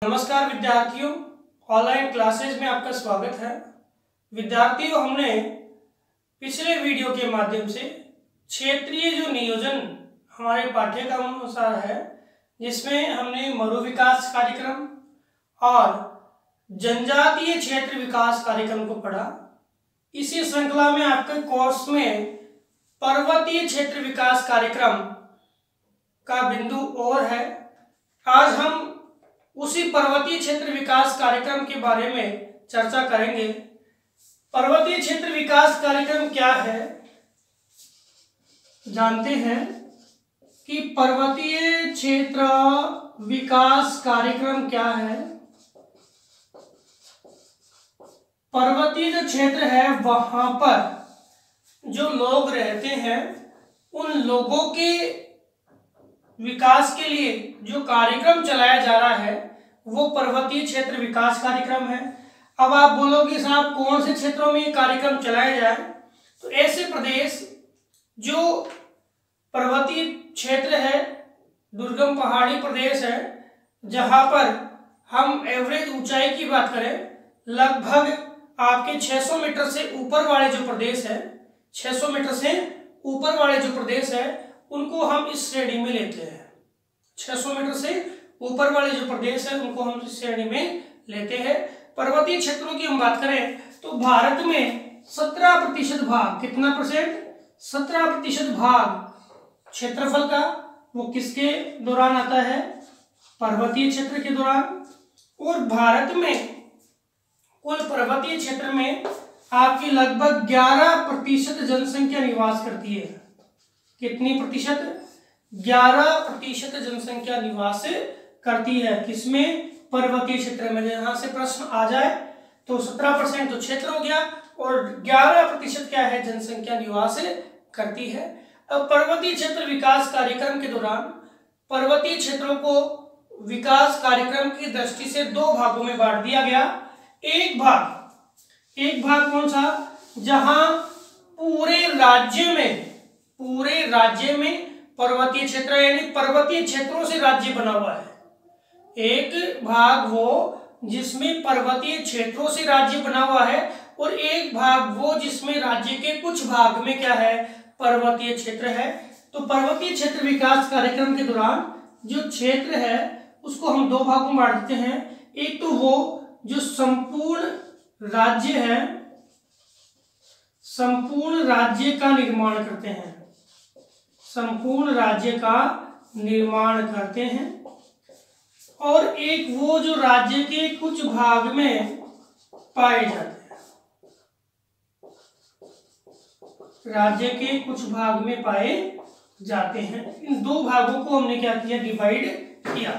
नमस्कार विद्यार्थियों, online classes में आपका स्वागत है। विद्यार्थियों, हमने पिछले वीडियो के माध्यम से क्षेत्रीय जो नियोजन हमारे पाठ्यक्रम अनुसार है, जिसमें हमने मरु विकास कार्यक्रम और जनजातीय क्षेत्र विकास कार्यक्रम को पढ़ा। इसी श्रृंखला में आपके कोर्स में पर्वतीय क्षेत्र विकास कार्यक्रम का बिंदु और है। आज हम उसी पर्वतीय क्षेत्र विकास कार्यक्रम के बारे में चर्चा करेंगे। पर्वतीय क्षेत्र विकास कार्यक्रम क्या है, जानते हैं कि पर्वतीय क्षेत्र विकास कार्यक्रम क्या है। पर्वतीय जो क्षेत्र है वहां पर जो लोग रहते हैं, उन लोगों के विकास के लिए जो कार्यक्रम चलाया जा रहा है वो पर्वतीय क्षेत्र विकास कार्यक्रम है। अब आप बोलोगे साहब कौन से क्षेत्रों में ये कार्यक्रम चलाया जाए, तो ऐसे प्रदेश जो पर्वतीय क्षेत्र है, दुर्गम पहाड़ी प्रदेश है, जहां पर हम एवरेज ऊंचाई की बात करें, लगभग आपके 600 मीटर से ऊपर वाले जो प्रदेश है, 600 मीटर से ऊपर वाले जो प्रदेश है उनको हम इस श्रेणी में लेते हैं। 600 मीटर से ऊपर वाले जो प्रदेश है उनको हम इस श्रेणी में लेते हैं। पर्वतीय क्षेत्रों की हम बात करें तो भारत में 17% भाग, कितना परसेंट, 17% भाग क्षेत्रफल का वो किसके दौरान आता है, पर्वतीय क्षेत्र के दौरान। और भारत में कुल पर्वतीय क्षेत्र में आपकी लगभग 11% जनसंख्या निवास करती है। कितनी प्रतिशत, 11% जनसंख्या निवास करती है किसमें, पर्वतीय क्षेत्र में। यहां से प्रश्न आ जाए तो 17% तो क्षेत्र हो गया और 11% क्या है, जनसंख्या निवास करती है। अब पर्वतीय क्षेत्र विकास कार्यक्रम के दौरान पर्वतीय क्षेत्रों को विकास कार्यक्रम की दृष्टि से दो भागों में बांट दिया गया। एक भाग कौन सा, जहां पूरे राज्य में पर्वतीय क्षेत्र यानी पर्वतीय क्षेत्रों से राज्य बना हुआ है। एक भाग वो जिसमें पर्वतीय क्षेत्रों से राज्य बना हुआ है और एक भाग वो जिसमें राज्य के कुछ भाग में क्या है, पर्वतीय क्षेत्र है। तो पर्वतीय क्षेत्र विकास कार्यक्रम के दौरान जो क्षेत्र है उसको हम दो भागों में बांट देते हैं। एक तो वो जो संपूर्ण राज्य है, संपूर्ण राज्य का निर्माण करते हैं, संपूर्ण राज्य का निर्माण करते हैं, और एक वो जो राज्य के कुछ भाग में पाए जाते हैं, राज्य के कुछ भाग में पाए जाते हैं। इन दो भागों को हमने क्या किया, डिवाइड किया।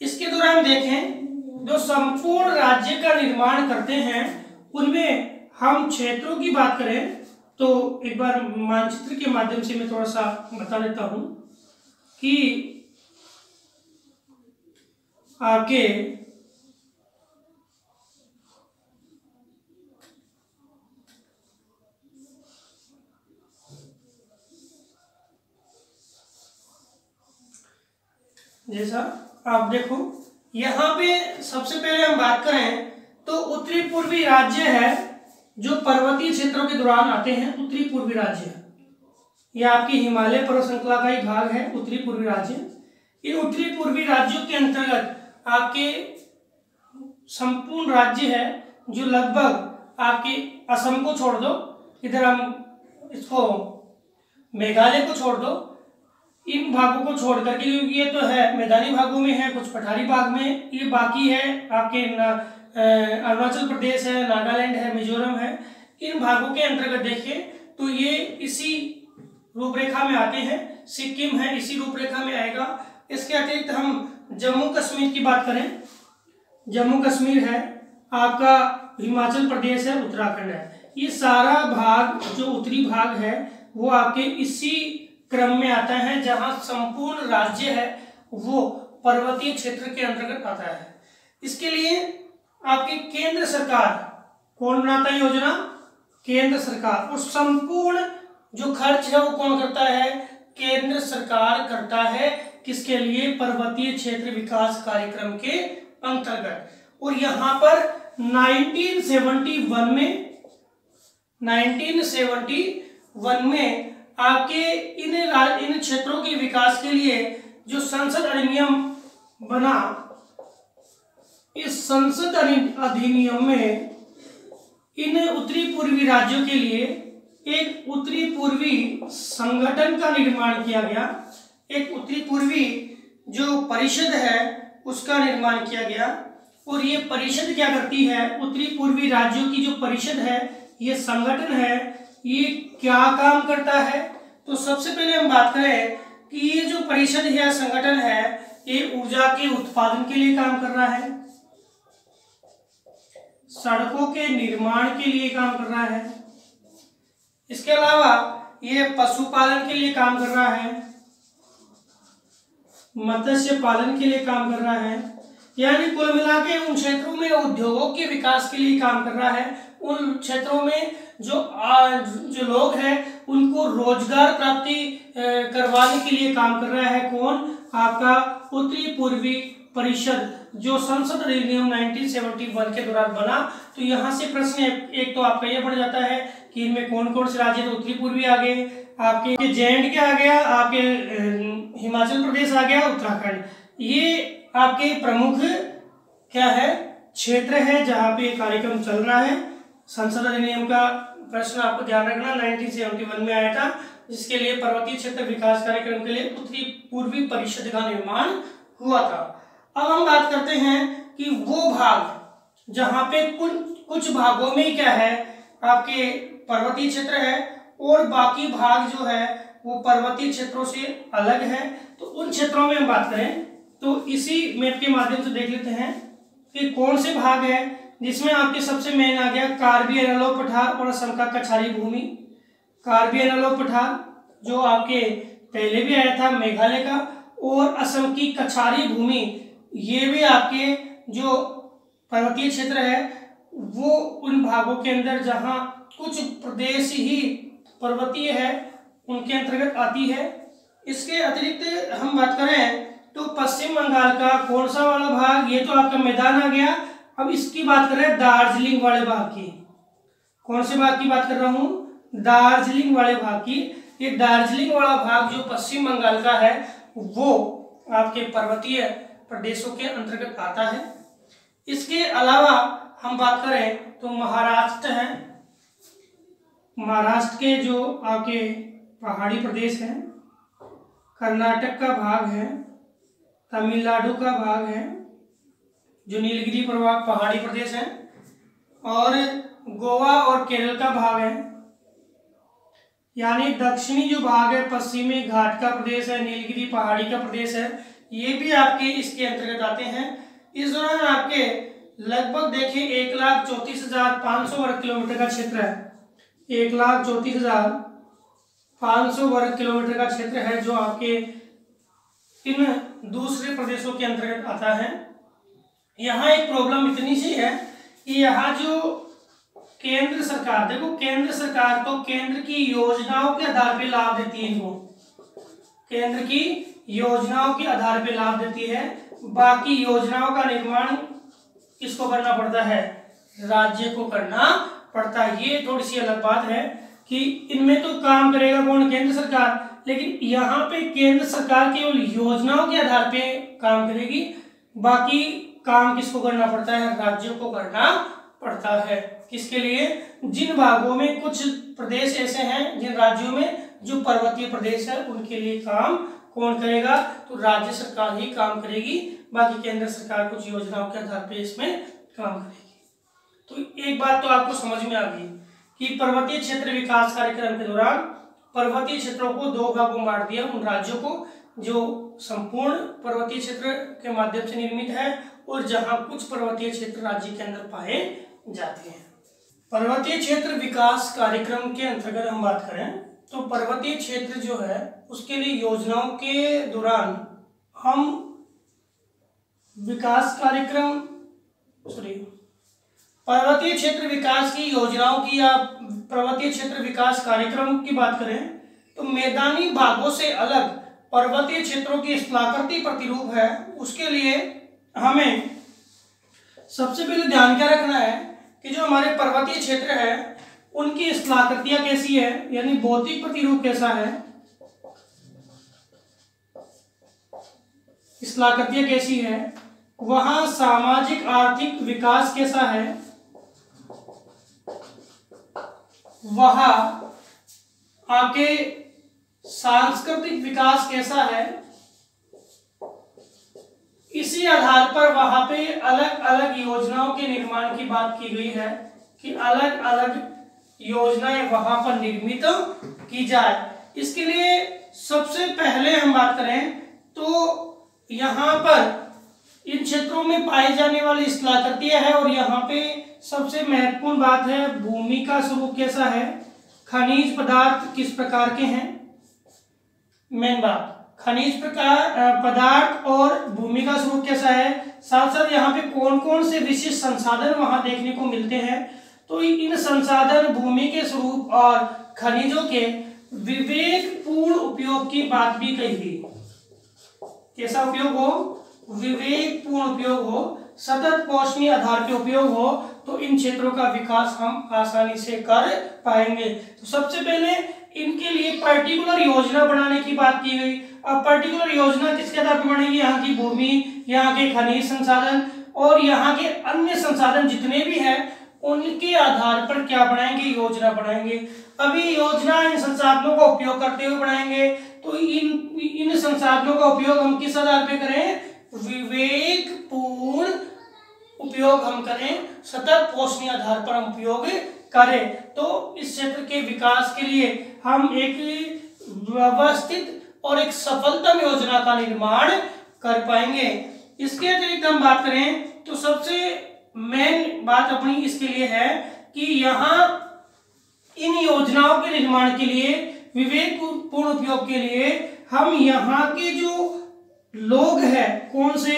इसके दौरान देखें जो संपूर्ण राज्य का निर्माण करते हैं उनमें हम क्षेत्रों की बात करें तो एक बार मानचित्र के माध्यम से मैं थोड़ा सा बता देता हूं कि आपके जैसा आप देखो यहां पे सबसे पहले हम बात करें तो उत्तरी पूर्वी राज्य है जो पर्वतीय क्षेत्रों के दौरान आते हैं। उत्तरी पूर्वी राज्य यह आपकी हिमालय पर्वत श्रृंखला का ही भाग है, उत्तरी पूर्वी राज्य। इन उत्तरी पूर्वी राज्यों के अंतर्गत आपके संपूर्ण राज्य है जो लगभग आपके असम को छोड़ दो, इधर हम इसको मेघालय को छोड़ दो, इन भागों को छोड़ करके, क्योंकि ये तो है मैदानी भागों में है, कुछ पठारी भाग में, ये बाकी है आपके अरुणाचल प्रदेश है, नागालैंड है, मिजोरम है। इन भागों के अंतर्गत देखिए तो ये इसी रूपरेखा में आते हैं। सिक्किम है इसी रूपरेखा में आएगा। इसके अतिरिक्त हम जम्मू कश्मीर की बात करें, जम्मू कश्मीर है आपका, हिमाचल प्रदेश है, उत्तराखंड है। ये सारा भाग जो उत्तरी भाग है वो आपके इसी क्रम में आता है जहां संपूर्ण राज्य है वो पर्वतीय क्षेत्र के अंतर्गत आता है। इसके लिए आपकी केंद्र सरकार कौन बनाता है योजना, केंद्र सरकार, और संपूर्ण जो खर्च है वो कौन करता है, केंद्र सरकार करता है। किसके लिए, पर्वतीय क्षेत्र विकास कार्यक्रम के अंतर्गत। और यहाँ पर 1971 में आपके इन क्षेत्रों के विकास के लिए जो संसद अधिनियम बना, इस संसद अधिनियम में इन उत्तरी पूर्वी राज्यों के लिए एक उत्तरी पूर्वी संगठन का निर्माण किया गया। एक उत्तरी पूर्वी जो परिषद है उसका निर्माण किया गया। और ये परिषद क्या करती है, उत्तरी पूर्वी राज्यों की जो परिषद है, ये संगठन है, ये क्या काम करता है। तो सबसे पहले हम बात करें कि ये जो परिषद है, संगठन है, ये ऊर्जा के उत्पादन के लिए काम कर रहा है, सड़कों के निर्माण के लिए काम कर रहा है, इसके अलावा ये पशुपालन के लिए काम कर रहा है, मत्स्य पालन के लिए काम कर रहा है, यानी कुल मिला के उन क्षेत्रों में उद्योगों के विकास के लिए काम कर रहा है। उन क्षेत्रों में जो लोग हैं उनको रोजगार प्राप्ति करवाने के लिए काम कर रहा है। कौन? आपका उत्तरी पूर्वी परिषद, जो संसद अधिनियम 1971 के दौरान बना। तो यहाँ से प्रश्न एक तो आपका यह बढ़ जाता है कि इनमें कौन कौन से राज्य, तो उत्तरी पूर्वी आ गए, आपके जे.एंड.के आ गया, आपके हिमाचल प्रदेश आ गया, उत्तराखंड। ये आपके प्रमुख क्या है, क्षेत्र है जहाँ पे कार्यक्रम चल रहा है। संसद अधिनियम का प्रश्न आपको ध्यान रखना 1971 में आया था, जिसके लिए पर्वतीय क्षेत्र विकास कार्यक्रम के लिए उत्तरी पूर्वी परिषद का निर्माण हुआ था। अब हम बात करते हैं कि वो भाग जहाँ पे कुछ भागों में क्या है, आपके पर्वतीय क्षेत्र है और बाकी भाग जो है वो पर्वतीय क्षेत्रों से अलग है। तो उन क्षेत्रों में हम बात करें तो इसी मैप के माध्यम से देख लेते हैं कि कौन से भाग है, जिसमें आपके सबसे मेन आ गया कार्बी एनालॉग पठार और असम का कछारी भूमि। कार्बी एनालॉग पठार जो आपके पहले भी आया था मेघालय का, और असम की कछारी भूमि, ये भी आपके जो पर्वतीय क्षेत्र है वो उन भागों के अंदर जहां कुछ प्रदेश ही पर्वतीय है उनके अंतर्गत आती है। इसके अतिरिक्त हम बात करें तो पश्चिम बंगाल का कौन सा वाला भाग, ये तो आपका मैदान आ गया। अब इसकी बात करें दार्जिलिंग वाले भाग की, कौन से भाग की बात कर रहा हूं, दार्जिलिंग वाले भाग की। ये दार्जिलिंग वाला भाग जो पश्चिम बंगाल का है वो आपके पर्वतीय प्रदेशों के अंतर्गत आता है। इसके अलावा हम बात करें तो महाराष्ट्र है, महाराष्ट्र के जो आपके पहाड़ी प्रदेश हैं, कर्नाटक का भाग है, तमिलनाडु का भाग है जो नीलगिरी पहाड़ी प्रदेश है, और गोवा और केरल का भाग है। यानी दक्षिणी जो भाग है, पश्चिमी घाट का प्रदेश है, नीलगिरी पहाड़ी का प्रदेश है, ये भी आपके इसके अंतर्गत आते हैं। इस दौरान आपके लगभग देखिए 1,34,500 वर्ग किलोमीटर का क्षेत्र है, 1,34,500 वर्ग किलोमीटर का क्षेत्र है जो आपके इन दूसरे प्रदेशों के अंतर्गत आता है। यहाँ एक प्रॉब्लम इतनी सी है कि यहाँ जो केंद्र सरकार, देखो केंद्र सरकार तो केंद्र की योजनाओं के आधार पे लाभ देती है, इनको केंद्र की योजनाओं के आधार पे लाभ देती है। बाकी योजनाओं का निर्माण किसको करना पड़ता है, राज्य को करना पड़ता है। ये थोड़ी सी अलग बात है कि इनमें तो काम करेगा कौन, केंद्र सरकार, लेकिन यहाँ पे केंद्र सरकार केवल योजनाओं के आधार पे काम करेगी, बाकी काम किसको करना पड़ता है, राज्यों को करना पड़ता है। किसके लिए, जिन भागों में कुछ प्रदेश ऐसे हैं, जिन राज्यों में जो पर्वतीय प्रदेश है उनके लिए काम कौन करेगा, तो राज्य सरकार ही काम करेगी, बाकी केंद्र सरकार कुछ योजनाओं के आधार पे इसमें काम करेगी। तो एक बात तो आपको समझ में आ गई कि पर्वतीय क्षेत्र विकास कार्यक्रम के दौरान पर्वतीय क्षेत्रों को दो भागों में बांट दिया, उन राज्यों को जो संपूर्ण पर्वतीय क्षेत्र के माध्यम से निर्मित है और जहां कुछ पर्वतीय क्षेत्र राज्य के अंदर पाए जाते हैं। पर्वतीय क्षेत्र विकास कार्यक्रम के अंतर्गत हम बात करें तो पर्वतीय क्षेत्र जो है उसके लिए योजनाओं के दौरान हम विकास कार्यक्रम पर्वतीय क्षेत्र विकास की योजनाओं की या पर्वतीय क्षेत्र विकास कार्यक्रम की बात करें तो मैदानी भागों से अलग पर्वतीय क्षेत्रों की स्थलाकृति प्रतिरूप है, उसके लिए हमें सबसे पहले ध्यान क्या रखना है कि जो हमारे पर्वतीय क्षेत्र है उनकी स्थलाकृतियां कैसी है, यानी भौतिक प्रतिरूप कैसा है, स्थलाकृतियां कैसी है, वहां सामाजिक आर्थिक विकास कैसा है, वहां आपके सांस्कृतिक विकास कैसा है। इसी आधार पर वहां पे अलग अलग योजनाओं के निर्माण की बात की गई है कि अलग अलग योजनाएं वहां पर निर्मित की जाए। इसके लिए सबसे पहले हम बात करें तो यहाँ पर इन क्षेत्रों में पाई जाने वाली स्थलाकृतियां है और यहाँ पे सबसे महत्वपूर्ण बात है भूमि का स्वरूप कैसा है, खनिज पदार्थ किस प्रकार के हैं। मेन बात खनिज प्रकार पदार्थ और भूमि का स्वरूप कैसा है, साथ साथ यहाँ पे कौन कौन से विशिष्ट संसाधन वहां देखने को मिलते हैं। तो इन संसाधन, भूमि के स्वरूप और खनिजों के विवेकपूर्ण उपयोग की बात भी कही गई। कैसा उपयोग हो, विवेकपूर्ण उपयोग हो, सतत पोषणीय आधार पे उपयोग हो, तो इन क्षेत्रों का विकास हम आसानी से कर पाएंगे। तो सबसे पहले इनके लिए पर्टिकुलर योजना बनाने की बात की गई। अब पर्टिकुलर योजना किसके आधार पर बनेगी, यहाँ की भूमि, यहाँ के खनिज संसाधन और यहाँ के अन्य संसाधन जितने भी हैं उनके आधार पर क्या बनाएंगे, योजना बनाएंगे। अभी योजना इन संसाधनों का उपयोग करते हुए बनाएंगे। तो इन संसाधनों का उपयोग हम किस आधार पे करें, विवेकपूर्ण उपयोग हम करें, सतत पोषणीय आधार पर हम उपयोग करें। तो इस क्षेत्र के विकास के लिए हम एक व्यवस्थित और एक सफलतम योजना का निर्माण कर पाएंगे। इसके अतिरिक्त हम बात करें तो सबसे मेन बात अपनी इसके लिए है कि यहाँ इन योजनाओं के निर्माण के लिए, विवेकपूर्ण उपयोग के लिए हम यहाँ के जो लोग हैं, कौन से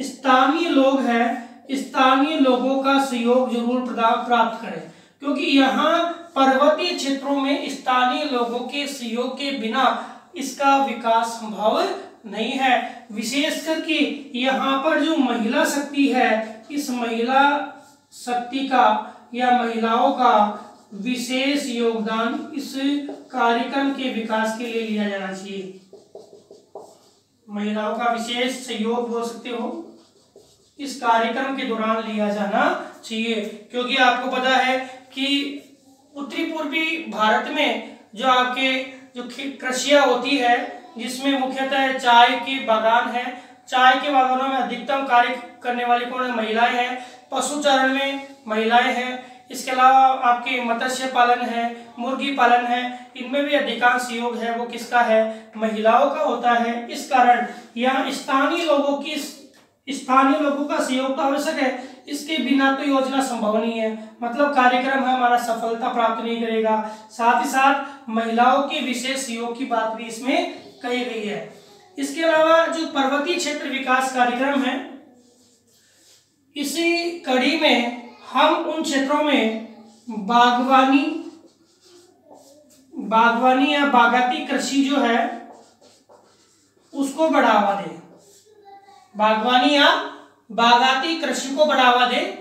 स्थानीय लोग हैं, स्थानीय लोगों का सहयोग जरूर प्राप्त करें, क्योंकि यहाँ पर्वतीय क्षेत्रों में स्थानीय लोगों के सहयोग के बिना इसका विकास संभव नहीं है। विशेष करके यहाँ पर जो महिला शक्ति है, इस महिला शक्ति का या महिलाओं का विशेष योगदान इस कार्यक्रम के विकास के लिए लिया जाना चाहिए। महिलाओं का विशेष सहयोग बोल सकते हो, इस कार्यक्रम के दौरान लिया जाना चाहिए, क्योंकि आपको पता है कि उत्तरी पूर्वी भारत में जो आपके जो कृषियां होती है, जिसमें मुख्यतः चाय के बागान है, चाय के बागानों में अधिकतम कार्य करने वाली कौन है, महिलाएं हैं। पशुचारण में महिलाएं हैं। इसके अलावा आपके मत्स्य पालन है, मुर्गी पालन है, इनमें भी अधिकांश सहयोग है वो किसका है, महिलाओं का होता है। इस कारण यहाँ स्थानीय लोगों का सहयोग तो आवश्यक है, इसके बिना तो योजना संभव नहीं है, मतलब कार्यक्रम हमारा सफलता प्राप्त नहीं करेगा। साथ ही साथ महिलाओं के विशेष सहयोग की बात भी इसमें कही गई है। इसके अलावा जो पर्वतीय क्षेत्र विकास कार्यक्रम है, इसी कड़ी में हम उन क्षेत्रों में बागवानी या बागाती कृषि जो है उसको बढ़ावा दें। बागवानी या बागाती कृषि को बढ़ावा दें।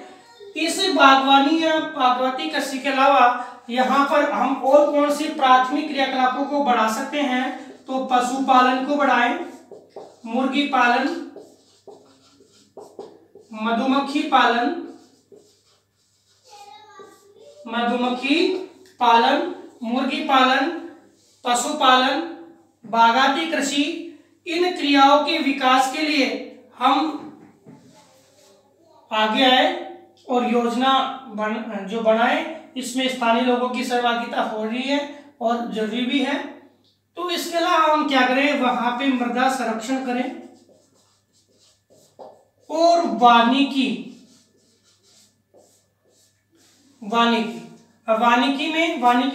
इस बागवानी या बागाती कृषि के अलावा यहाँ पर हम और कौन सी प्राथमिक क्रियाकलापों को बढ़ा सकते हैं, तो पशुपालन को बढ़ाएं, मुर्गी पालन, मधुमक्खी पालन, मुर्गी पालन, पशुपालन, बागाती कृषि, इन क्रियाओं के विकास के लिए हम आगे आए और योजना जो बनाए, इसमें स्थानीय लोगों की सहभागिता हो रही है और जरूरी भी है। तो इसके अलावा हम क्या करें, वहां पे मृदा संरक्षण करें और वानिकी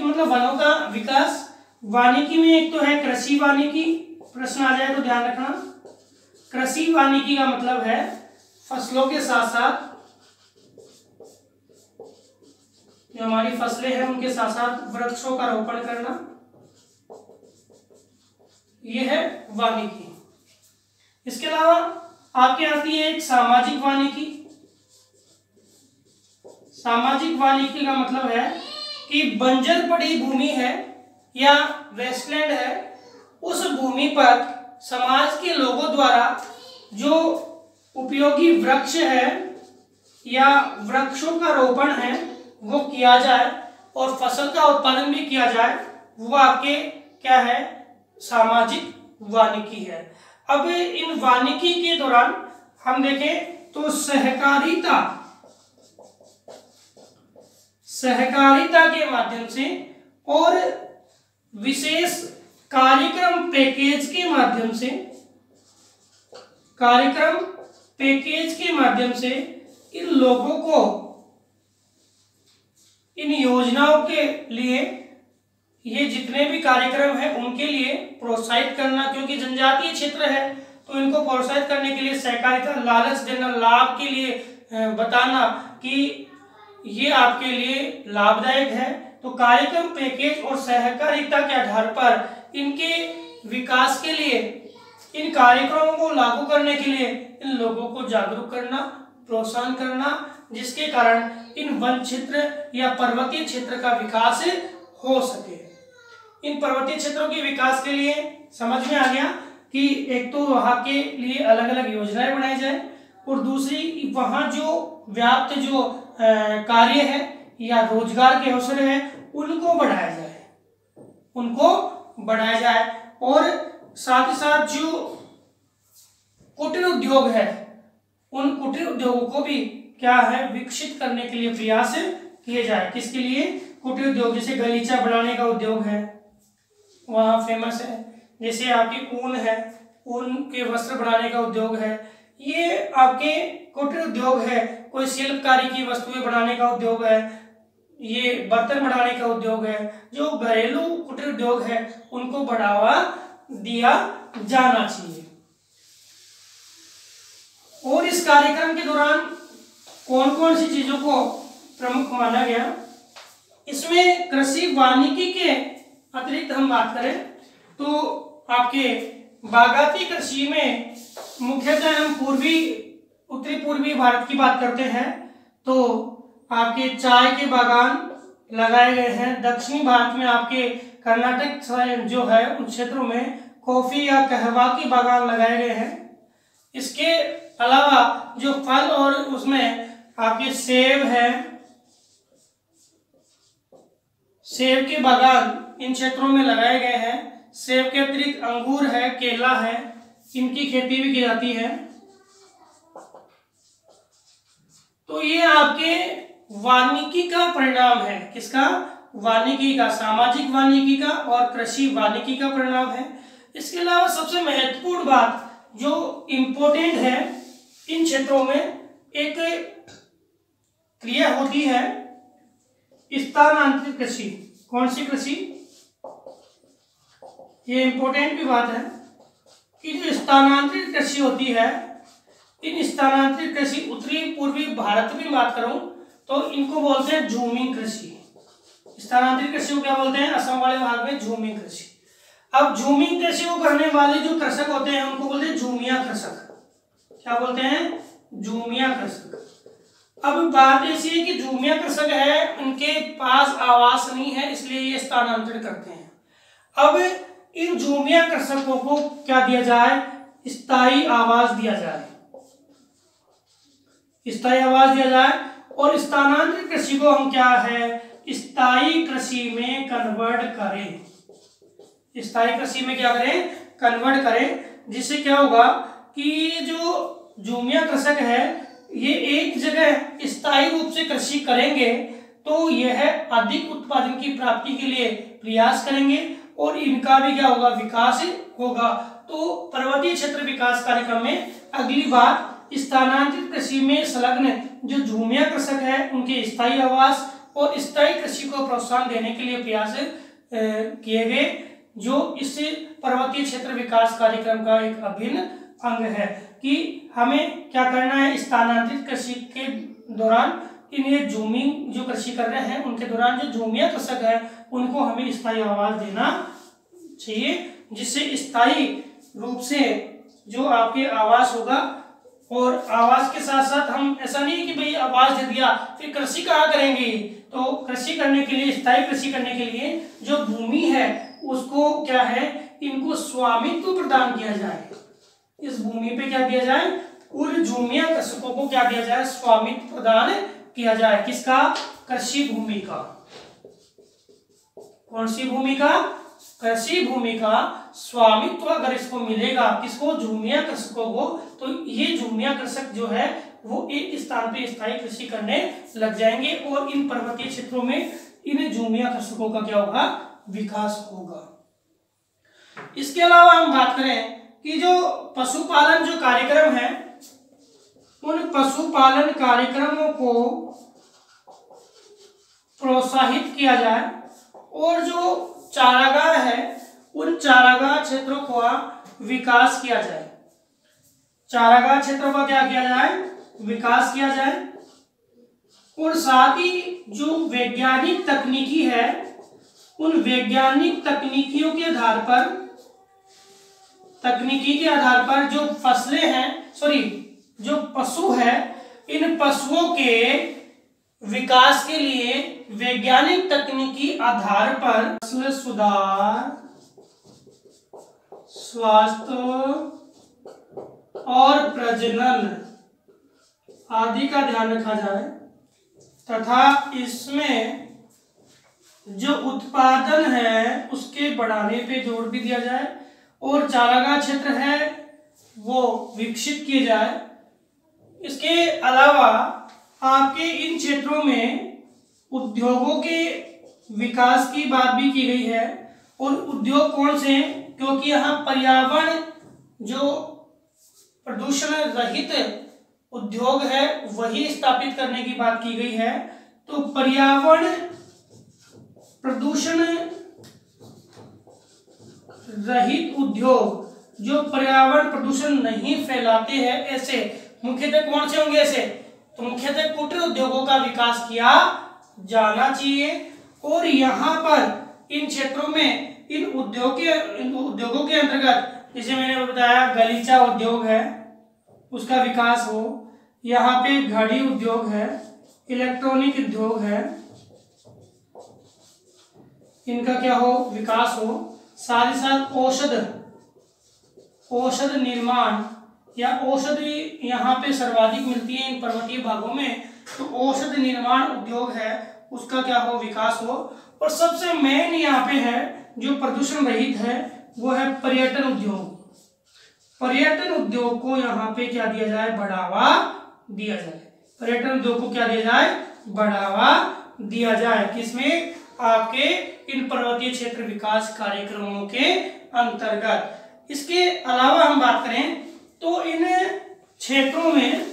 मतलब वनों का विकास। वानिकी में एक तो है कृषि वानिकी, प्रश्न आ जाए तो ध्यान रखना। कृषि वानिकी का मतलब है फसलों के साथ साथ जो हमारी फसलें हैं उनके साथ साथ वृक्षों का रोपण करना, यह है वानिकी। इसके अलावा आपके आती है एक सामाजिक वानिकी। सामाजिक वानिकी का मतलब है कि बंजर पड़ी भूमि है या वेस्टलैंड है, उस भूमि पर समाज के लोगों द्वारा जो उपयोगी वृक्ष है या वृक्षों का रोपण है वो किया जाए और फसल का उत्पादन भी किया जाए, वो आपके क्या है, सामाजिक वानिकी है। अब इन वानिकी के दौरान हम देखें तो सहकारिता के माध्यम से और विशेष कार्यक्रम पैकेज के माध्यम से इन लोगों को इन योजनाओं के लिए, ये जितने भी कार्यक्रम है उनके लिए प्रोत्साहित करना, क्योंकि जनजातीय क्षेत्र है तो इनको प्रोत्साहित करने के लिए सहकारिता, लालच देना, लाभ के लिए बताना कि ये आपके लिए लाभदायक है। तो कार्यक्रम पैकेज और सहकारिता के आधार पर इनके विकास के लिए, इन कार्यक्रमों को लागू करने के लिए इन लोगों को जागरूक करना, प्रोत्साहन करना, जिसके कारण इन वन क्षेत्र या पर्वतीय क्षेत्र का विकास हो सके। इन पर्वतीय क्षेत्रों के विकास के लिए समझ में आ गया कि एक तो वहाँ के लिए अलग अलग योजनाएं बनाई जाए और दूसरी वहाँ जो व्याप्त जो कार्य है या रोजगार के अवसर है उनको बढ़ाया जाए और साथ ही साथ जो कुटीर उद्योग है उन कुटीर उद्योगों को भी क्या है, विकसित करने के लिए प्रयास किए जाए। किसके लिए? कुटीर उद्योग, जैसे गलीचा बनाने का उद्योग है वहाँ फेमस है, जैसे आपकी ऊन है, ऊन के वस्त्र बनाने का उद्योग है, ये आपके कुटीर उद्योग है। कोई शिल्पकारी की वस्तुएं बनाने का उद्योग है, ये बर्तन बनाने का उद्योग है। जो घरेलू कुटीर उद्योग है उनको बढ़ावा दिया जाना चाहिए। और इस कार्यक्रम के दौरान कौन कौन सी चीजों को प्रमुख माना गया, इसमें कृषि वानिकी के अतिरिक्त हम बात करें तो आपके बागाती कृषि में मुख्यतः हम उत्तरी पूर्वी भारत की बात करते हैं तो आपके चाय के बागान लगाए गए हैं। दक्षिणी भारत में आपके कर्नाटक जो है उन क्षेत्रों में कॉफी या कहवा के बागान लगाए गए हैं। इसके अलावा जो फल और उसमें आपके सेब है, सेब के बागान इन क्षेत्रों में लगाए गए हैं। सेब के अतिरिक्त अंगूर है, केला है, इनकी खेती भी की जाती है। तो ये आपके वानिकी का परिणाम है। किसका? वानिकी का, सामाजिक वानिकी का और कृषि वानिकी का परिणाम है। इसके अलावा सबसे महत्वपूर्ण बात जो इम्पोर्टेंट है, इन क्षेत्रों में एक क्रिया होती है स्थानांतरित कृषि। कौन सी कृषि? ये इम्पोर्टेंट भी बात है कि जो स्थानांतरित कृषि होती है, इन स्थानांतरित कृषि उत्तरी पूर्वी भारत में बात करूं तो इनको बोलते हैं झूमिंग कृषि। स्थानांतरित कृषि को क्या बोलते हैं? असम वाले भाग में झूमिंग कृषि। अब झूमिंग कृषि को करने वाले जो कृषक होते हैं उनको बोलते हैं झूमिया कृषक। क्या बोलते हैं? झूमिया कृषक। अब बात ऐसी है कि झूमिया कृषक है, उनके पास आवास नहीं है, इसलिए ये स्थानांतरण करते हैं। अब इन झूमिया कृषकों को क्या दिया जाए? स्थायी आवास दिया जाए, स्थायी आवास दिया जाए। और स्थानांतरित कृषि को हम क्या है, स्थायी कृषि में कन्वर्ट करें। स्थायी कृषि में क्या करें? कन्वर्ट करें, जिससे क्या होगा कि जो झूमिया कृषक है ये एक जगह स्थायी रूप से कृषि करेंगे तो यह अधिक उत्पादन की प्राप्ति के लिए प्रयास करेंगे और इनका भी क्या होगा? विकास होगा। तो पर्वतीय क्षेत्र विकास कार्यक्रम में अगली बात स्थानांतरित कृषि में संलग्न जो झूमिया कृषक है उनके स्थायी आवास और स्थायी कृषि को प्रोत्साहन देने के लिए प्रयास किए गए, जो इस पर्वतीय क्षेत्र विकास कार्यक्रम का एक अभिन्न अंग है कि हमें क्या करना है। स्थानांतरित कृषि के दौरान इन्हें झूमिंग जो कृषि कर रहे हैं उनके दौरान जो झूमिया कृषक है उनको हमें स्थायी आवास देना चाहिए, जिससे स्थायी रूप से जो आपके आवास होगा और आवास के साथ साथ हम ऐसा नहीं है कि भाई आवास दे दिया फिर कृषि कहाँ करेंगे, तो कृषि करने के लिए, स्थायी कृषि करने के लिए जो भूमि है उसको क्या है, इनको स्वामित्व प्रदान किया जाए। इस भूमि पे क्या दिया जाए, उन झूमिया कृषकों को क्या दिया जाए, स्वामित्व प्रदान किया जाए। किसका, कृषि भूमि का। कौन सी भूमि का, कृषि भूमि का स्वामित्व अगर इसको मिलेगा, किसको, झूमिया कृषकों को, तो ये झूमिया कृषक जो है वो एक स्थान पे स्थायी कृषि करने लग जाएंगे और इन पर्वतीय क्षेत्रों में इन झूमिया कृषकों का क्या होगा, विकास होगा। इसके अलावा हम बात करें कि जो पशुपालन जो कार्यक्रम है, उन पशुपालन कार्यक्रमों को प्रोत्साहित किया जाए और जो चारागाह है उन चारागाह क्षेत्रों का विकास किया जाए। चारागाह क्षेत्रों का क्या किया जाए, विकास किया जाए। और साथ ही जो वैज्ञानिक तकनीकी है, उन वैज्ञानिक तकनीकियों के आधार पर, तकनीकी के आधार पर जो फसलें हैं, जो पशु है, इन पशुओं के विकास के लिए वैज्ञानिक तकनीकी आधार पर फसल सुधार, स्वास्थ्य और प्रजनन आदि का ध्यान रखा जाए तथा इसमें जो उत्पादन है उसके बढ़ाने पे जोर भी दिया जाए और चारागाह क्षेत्र है वो विकसित किए जाए। इसके अलावा आपके इन क्षेत्रों में उद्योगों के विकास की बात भी की गई है। और उद्योग कौन से हैं, क्योंकि यहाँ पर्यावरण जो प्रदूषण रहित उद्योग है वही स्थापित करने की बात की गई है। तो पर्यावरण प्रदूषण रहित उद्योग जो पर्यावरण प्रदूषण नहीं फैलाते हैं, ऐसे मुख्यतः कौन से होंगे, ऐसे तो मुख्यतः कुटीर उद्योगों का विकास किया जाना चाहिए। और यहाँ पर इन क्षेत्रों में इन उद्योगों के अंतर्गत जैसे मैंने बताया गलीचा उद्योग है उसका विकास हो, यहाँ पे घड़ी उद्योग है, इलेक्ट्रॉनिक उद्योग है, इनका क्या हो, विकास हो। साथ ही साथ औषध निर्माण या औषधि यहाँ पे सर्वाधिक मिलती है इन पर्वतीय भागों में, तो औषध निर्माण उद्योग है उसका क्या हो, विकास हो। और सबसे मेन यहाँ पे है जो प्रदूषण रहित है वो है पर्यटन उद्योग। पर्यटन उद्योग को यहाँ पे क्या दिया जाए, बढ़ावा दिया जाए। पर्यटन उद्योग को क्या दिया जाए, बढ़ावा दिया जाए। किसमें, आपके इन पर्वतीय क्षेत्र विकास कार्यक्रमों के अंतर्गत। इसके अलावा हम बात करें तो इन क्षेत्रों में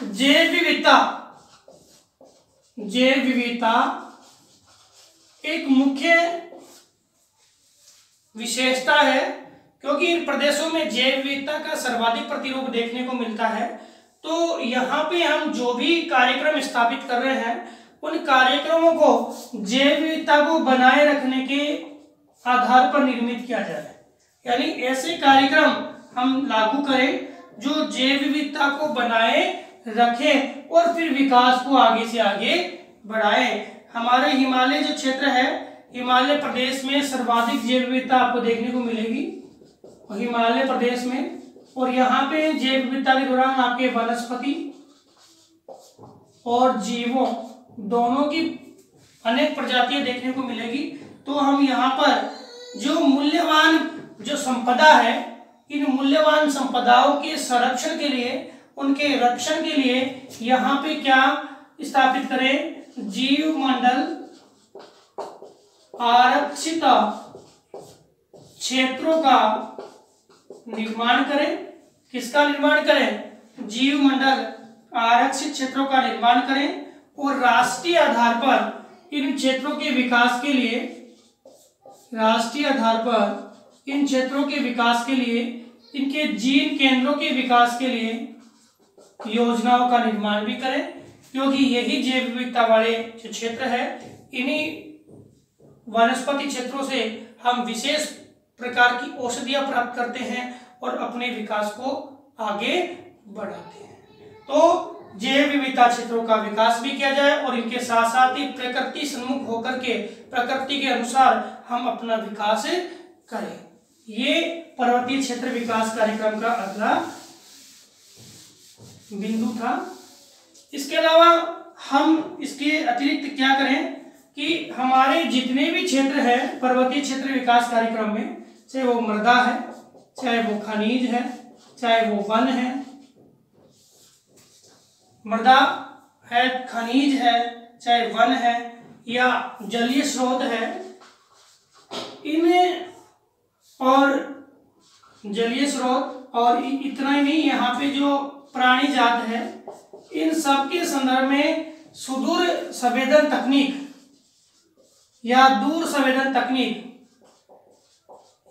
जैव विविधता एक मुख्य विशेषता है, क्योंकि इन प्रदेशों में जैव विविधता का सर्वाधिक प्रतिरूप देखने को मिलता है। तो यहाँ पे हम जो भी कार्यक्रम स्थापित कर रहे हैं उन कार्यक्रमों को जैव विविधता को बनाए रखने के आधार पर निर्मित किया जाए। यानी ऐसे कार्यक्रम हम लागू करें जो जैव विविधता को बनाए रखें और फिर विकास को आगे से आगे बढ़ाएं। हमारे हिमालय जो क्षेत्र है, हिमालय प्रदेश में सर्वाधिक जैव विविधता आपको देखने को मिलेगी हिमालय प्रदेश में। और यहाँ पे जैव विविधता के दौरान आपके वनस्पति और जीवों दोनों की अनेक प्रजातियां देखने को मिलेगी। तो हम यहाँ पर जो मूल्यवान जो संपदा है, इन मूल्यवान संपदाओं के संरक्षण के लिए, उनके रक्षण के लिए यहाँ पे क्या स्थापित करें, जीव मंडल आरक्षित क्षेत्रों का निर्माण करें। किसका निर्माण करें, जीव मंडल आरक्षित क्षेत्रों का निर्माण करें। और राष्ट्रीय आधार पर इन क्षेत्रों के विकास के लिए, राष्ट्रीय आधार पर इन क्षेत्रों के विकास के लिए, इनके जीन केंद्रों के विकास के लिए योजनाओं का निर्माण भी करें, क्योंकि यही जैव विविधता वाले जो क्षेत्र है, इन्हीं वनस्पति क्षेत्रों से हम विशेष प्रकार की औषधियां प्राप्त करते हैं और अपने विकास को आगे बढ़ाते हैं। तो जैव विविधता क्षेत्रों का विकास भी किया जाए और इनके साथ साथ ही प्रकृति सम्मुख होकर के प्रकृति के अनुसार हम अपना विकास करें। ये पर्वतीय क्षेत्र विकास कार्यक्रम का अगला बिंदु था। इसके अलावा हम इसके अतिरिक्त क्या करें कि हमारे जितने भी क्षेत्र हैं पर्वतीय क्षेत्र विकास कार्यक्रम में, चाहे वो मृदा है, चाहे वो खनिज है, चाहे वो वन है, मृदा है, खनिज है, चाहे वन है या जलीय स्रोत है, इन्हें और जलीय स्रोत और इतना ही नहीं, यहाँ पे जो प्राणी जात है, इन सब के संदर्भ में सुदूर संवेदन तकनीक या दूर संवेदन तकनीक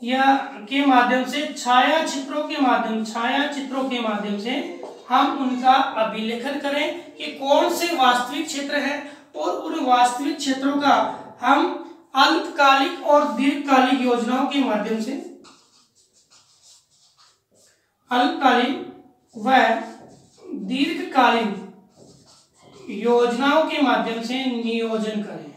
या के माध्यम से छायाचित्रों के माध्यम से हम उनका अभिलेखन करें कि कौन से वास्तविक क्षेत्र है और उन वास्तविक क्षेत्रों का हम अल्पकालिक और दीर्घकालिक योजनाओं के माध्यम से अल्पकालीन व दीर्घकालीन योजनाओं के माध्यम से नियोजन करें।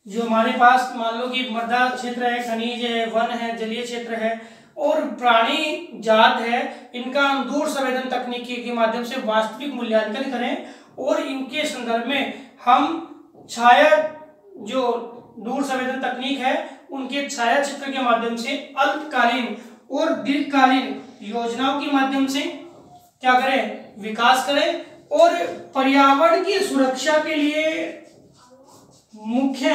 जो हमारे पास मान लो कि मृदा क्षेत्र है, खनिज है, वन है, जलीय क्षेत्र है और प्राणी जात है, इनका हम दूर संवेदन तकनीकी के माध्यम से वास्तविक मूल्यांकन करें और इनके संदर्भ में हम छाया जो दूर संवेदन तकनीक है उनके छाया चित्र के माध्यम से अल्पकालीन और दीर्घकालीन योजनाओं के माध्यम से क्या करें, विकास करें और पर्यावरण की सुरक्षा के लिए मुख्य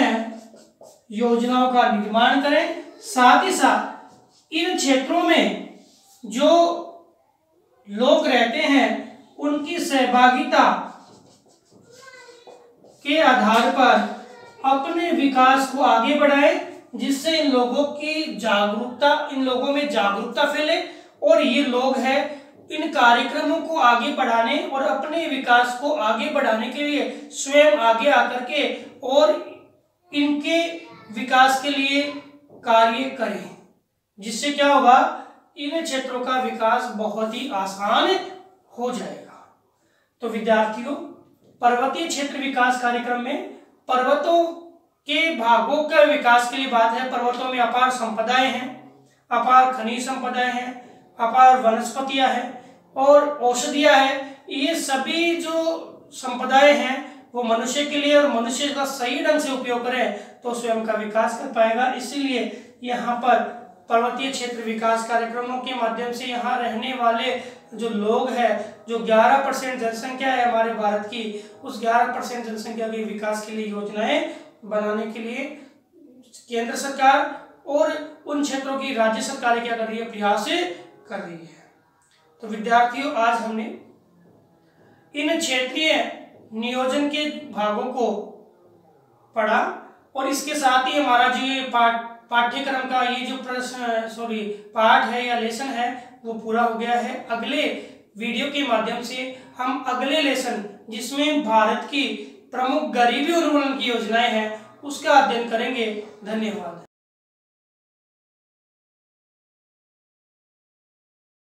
योजनाओं का निर्माण करें। साथ ही साथ इन क्षेत्रों में जो लोग रहते हैं उनकी सहभागिता के आधार पर अपने विकास को आगे बढ़ाएं, जिससे इन लोगों में जागरूकता फैले और ये लोग हैं इन कार्यक्रमों को आगे बढ़ाने और अपने विकास को आगे बढ़ाने के लिए स्वयं आगे आकर के और इनके विकास के लिए कार्य करें, जिससे क्या होगा, इन क्षेत्रों का विकास बहुत ही आसान हो जाएगा। तो विद्यार्थियों, पर्वतीय क्षेत्र विकास कार्यक्रम में पर्वतों के भागों के विकास के लिए बात है। पर्वतों में अपार संपदाएं हैं, अपार खनिज संपदाएं हैं, अपार वनस्पतियां हैं और औषधियां हैं। ये सभी जो संपदाएं हैं वो मनुष्य के लिए, और मनुष्य का सही ढंग से उपयोग करे तो स्वयं का विकास कर पाएगा। इसीलिए यहाँ पर पर्वतीय क्षेत्र विकास कार्यक्रमों के माध्यम से यहाँ रहने वाले जो लोग हैं, जो 11% जनसंख्या है हमारे भारत की, उस 11% जनसंख्या के विकास के लिए योजनाएं बनाने के लिए केंद्र सरकार और उन क्षेत्रों की राज्य सरकारें क्या कर रही है, प्रयास कर रही है। तो विद्यार्थियों, आज हमने इन क्षेत्रीय नियोजन के भागों को पढ़ा और इसके साथ ही हमारा जो ये पाठ्यक्रम का ये जो पाठ है या लेसन है वो पूरा हो गया है। अगले वीडियो के माध्यम से हम अगले लेसन, जिसमें भारत की प्रमुख गरीबी उन्मूलन की योजनाएं हैं, उसका अध्ययन करेंगे। धन्यवाद।